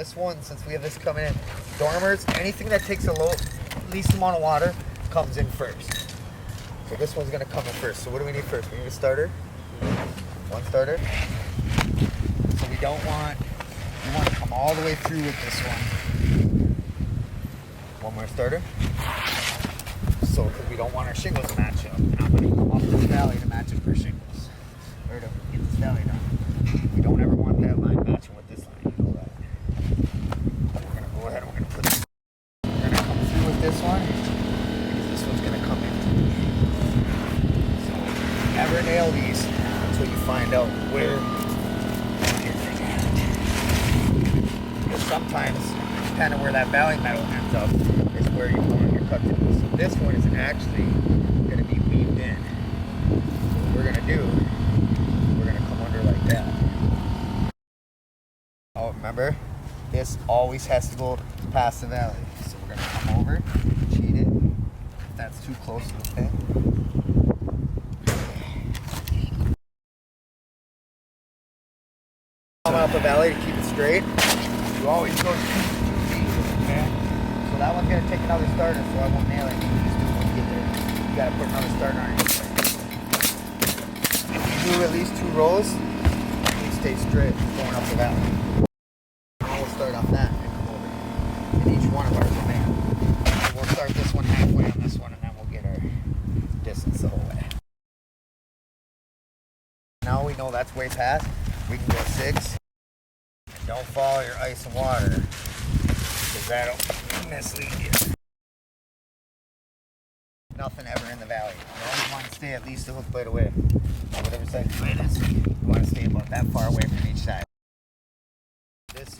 this one, since we have this coming in, dormers, anything that takes a least amount of water comes in first. So this one's gonna come in first. So what do we need first? We need a starter. One starter. So we want to come all the way through with this one. One more starter. So, because we don't want our shingles to match up. And I'm going to come off this valley to match up for shingles. Or to get this valley done. We don't ever want that line matching with this line. You know that. We're going to go ahead and we're going to put this. We're going to come through with this one. Because this one's going to come in. So, never nail these until you find out where your thing is. Because sometimes, depending on where that valley metal ends up, is where you want your cut to be. So this one is actually going to be weaved in. So what we're going to do, we're going to come under like that. Oh, remember, this always has to go past the valley. So we're going to come over, cheat it. If that's too close to the pin. Come up the valley to keep it straight. You always go 2 feet, okay? So that one's gonna take another starter, so I won't nail it. You just do it when you get there. You gotta put another starter on it. If you do at least 2 rows, you stay straight going up the valley. And we'll start off that and come over. And each one of ours will nail. We'll start this one halfway on this one, and then we'll get our distance the whole way. Now we know that's way past. We can go 6. And don't follow your ice and water, because that'll mislead you. Nothing ever in the valley. You always want to stay at least a hook blade away. On whatever side the blade is, you want to stay about that far away from each side. This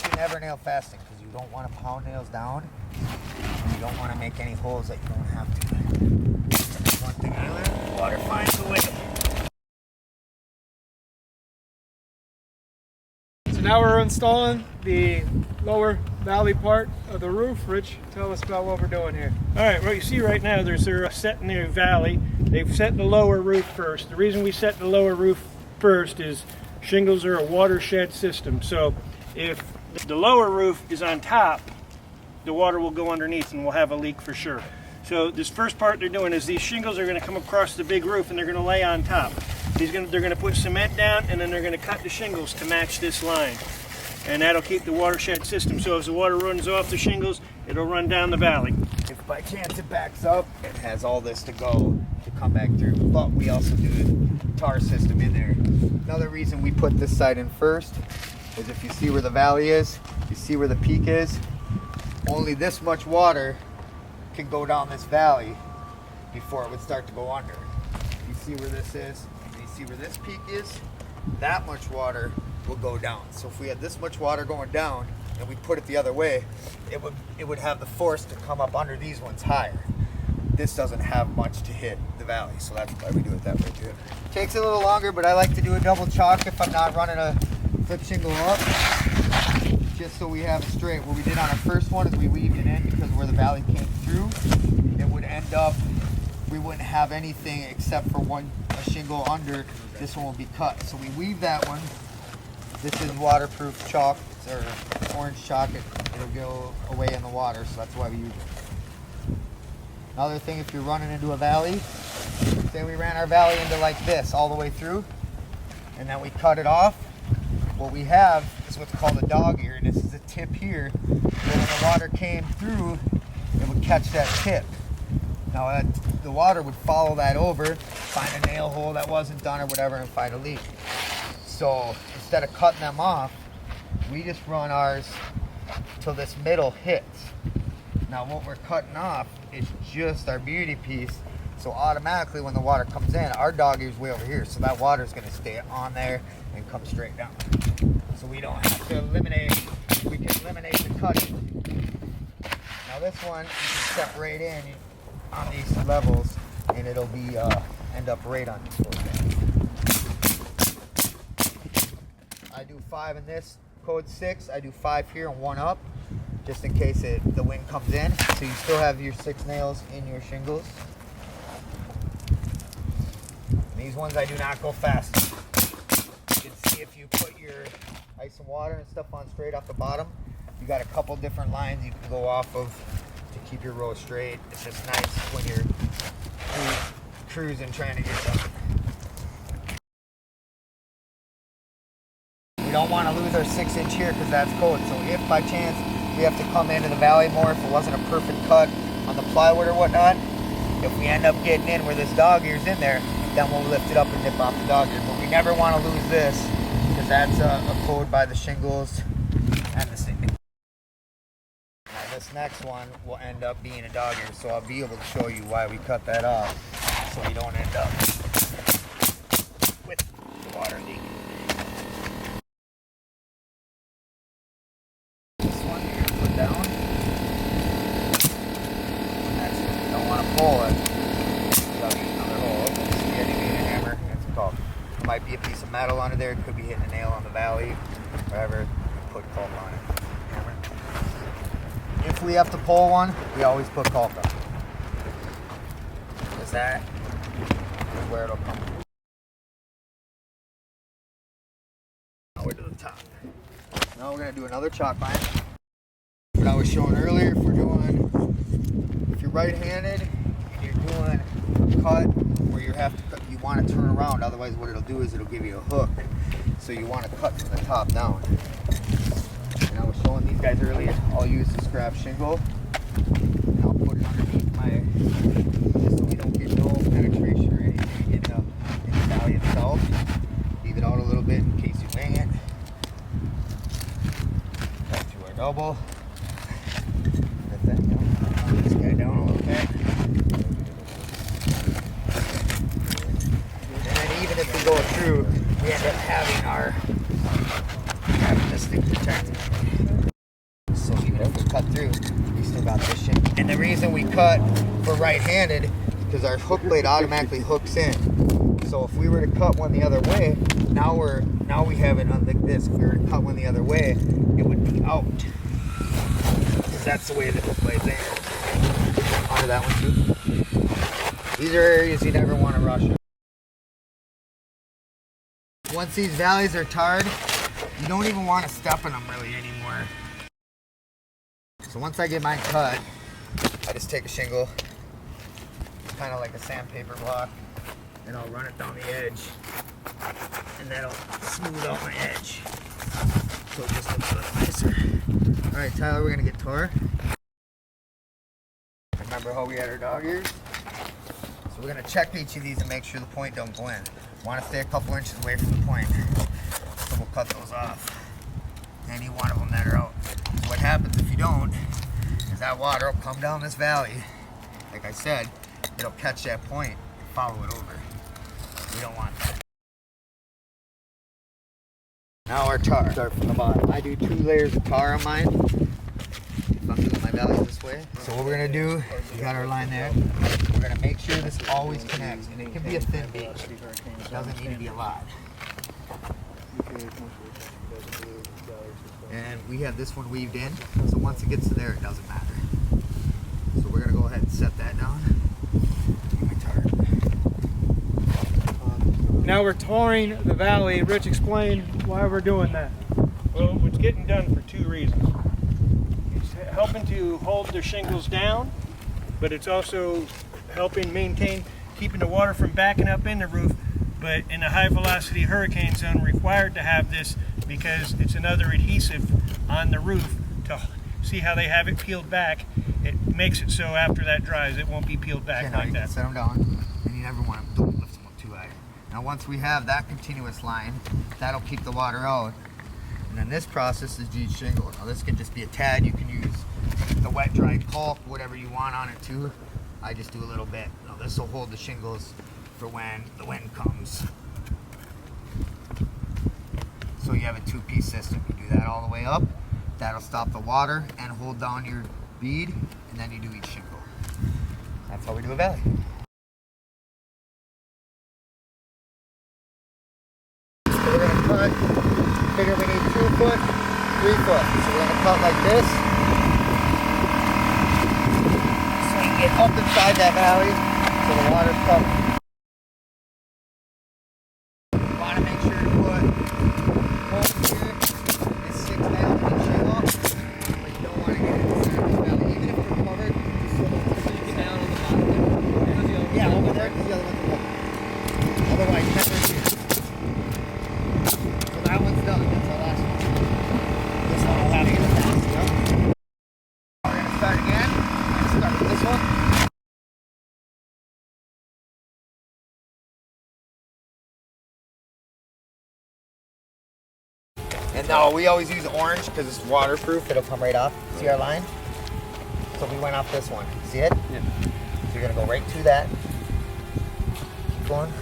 you never nail fasting, because you don't want to pound nails down. And you don't want to make any holes that you don't have to. One thing I learned, water finds a way. So now we're installing the lower valley part of the roof. Rich, tell us about what we're doing here. All right, what you see right now, they're setting the valley. They've set the lower roof first. The reason we set the lower roof first is shingles are a watershed system. So if the lower roof is on top, the water will go underneath and we'll have a leak for sure. So this first part they're doing is these shingles are going to come across the big roof and they're going to lay on top. They're going to put cement down and then they're going to cut the shingles to match this line. And that'll keep the watershed system. So as the water runs off the shingles, it'll run down the valley. If by chance it backs up, it has all this to go to come back through. But we also do the tar system in there. Another reason we put this side in first is if you see where the valley is, you see where the peak is, only this much water can go down this valley before it would start to go under. You see where this is, and you see where this peak is, that much water will go down. So if we had this much water going down and we put it the other way, it would have the force to come up under these ones higher. This doesn't have much to hit the valley, so that's why we do it that way too. Takes a little longer, but I like to do a double chalk if I'm not running a flip shingle up, just so we have it straight. What we did on our first one is we weaved it in because where the valley came through, it would end up, we wouldn't have anything except for a shingle under. This one will be cut. So we weave that one. This is waterproof chalk, or orange chalk. It'll go away in the water, so that's why we use it. Another thing, if you're running into a valley, say we ran our valley into like this all the way through, and then we cut it off, what we have is what's called a dog ear, and this is a tip here, where when the water came through, it would catch that tip. Now the water would follow that over, find a nail hole that wasn't done or whatever, and find a leak. So instead of cutting them off, we just run ours till this middle hits. Now what we're cutting off is just our beauty piece. So automatically when the water comes in, our dog ear's way over here. So that water is going to stay on there and come straight down. So we don't have to eliminate, we can eliminate the cutting. Now this one, you can separate in on these levels and it'll be end up right on these both. I do 5 in this code 6. I do 5 here and 1 up, just in case the wind comes in. So you still have your 6 nails in your shingles. And these ones I do not go fast. You can see if you put your ice and water and stuff on straight off the bottom, you got a couple different lines you can go off of to keep your row straight. It's just nice when you're cruising trying to get done. We don't want to lose our 6-inch here because that's code. So if by chance we have to come into the valley more, if it wasn't a perfect cut on the plywood or whatnot, if we end up getting in where this dog ear's in there, then we'll lift it up and nip off the dog ear. But we never want to lose this because that's a code by the Shingles and the same. This next one will end up being a dog ear, so I'll be able to show you why we cut that off, so you don't end up with the water leaking. This one you're gonna put down. That's it. You don't want to pull it. That'll be another hole. See, I didn't need a hammer. That's a caulk. There might be a piece of metal under there. It could be hitting a nail on the valley. Whatever. Put caulk on it. Hammer. If we have to pull one, we always put caulk on. Because that is where it'll come. Now we're to the top. Now we're going to do another chalk line. What I was showing earlier, if you're right-handed and you're doing a cut where you want to turn around, otherwise what it'll do is it'll give you a hook. So you want to cut from the top down. And I was showing these guys earlier, I'll use the scrap shingle and I'll put it underneath just so we don't get no penetration or anything in the valley itself. Leave it out a little bit in case you bang it. Back to our double. Let that down. Put this guy down a little bit. And then even if we go through, we end up having this thing protected. So even if we cut through, we still got this shit. And the reason we cut for right-handed is because our hook blade automatically hooks in. So if we were to cut one the other way, now we have it on like this. If we were to cut one the other way, it would be out. Because that's the way the hook blade's angled. Onto that one too. These are areas you never want to rush it. Once these valleys are tarred, you don't even want to step in them really anymore. So once I get mine cut, I just take a shingle, kind of like a sandpaper block, and I'll run it down the edge, and that'll smooth out my edge. So it just looks a little nicer. All right, Tyler, we're gonna get tar. Remember how we had our dog ears? So we're gonna check each of these and make sure the point don't go in. Want to stay a couple inches away from the point. So we'll cut those off. Any one of them that are out. So what happens if you don't is that water will come down this valley. Like I said, it'll catch that point and follow it over. We don't want that. Now our tar. Start from the bottom. I do 2 layers of tar on mine. If I'm doing my valleys this way. So what we're gonna do, we got our line there. We're gonna make sure this always connects, and it can be a thin bead. It doesn't need to be a lot. And we have this one weaved in, so once it gets to there, it doesn't matter. So we're gonna go ahead and set that down. Get my tar. Now we're tarring the valley. Rich, explain why we're doing that. Well, it's getting done for 2 reasons. It's helping to hold the shingles down, but it's also helping maintain, keeping the water from backing up in the roof. But in a high velocity hurricane zone, required to have this because it's another adhesive on the roof to see how they have it peeled back. It makes it so after that dries, it won't be peeled back like that. Set them down, and you never want to lift them up too high. Now once we have that continuous line, that'll keep the water out. And then this process is G's shingle. Now this can just be a tad. You can use the wet dry caulk, whatever you want on it too. I just do a little bit. Now this will hold the shingles for when the wind comes. So you have a 2-piece system. You do that all the way up. That'll stop the water and hold down your bead, and then you do each shingle. That's how we do a valley. So we're gonna cut, figure we need 2 foot, 3 foot. So we're gonna cut like this. So you can get up inside that valley so the water's covered. You wanna make sure to put holes here And no, we always use orange because it's waterproof. It'll come right off. See our line? So we went off this one. See it? Yeah. So you're gonna go right to that. Keep going.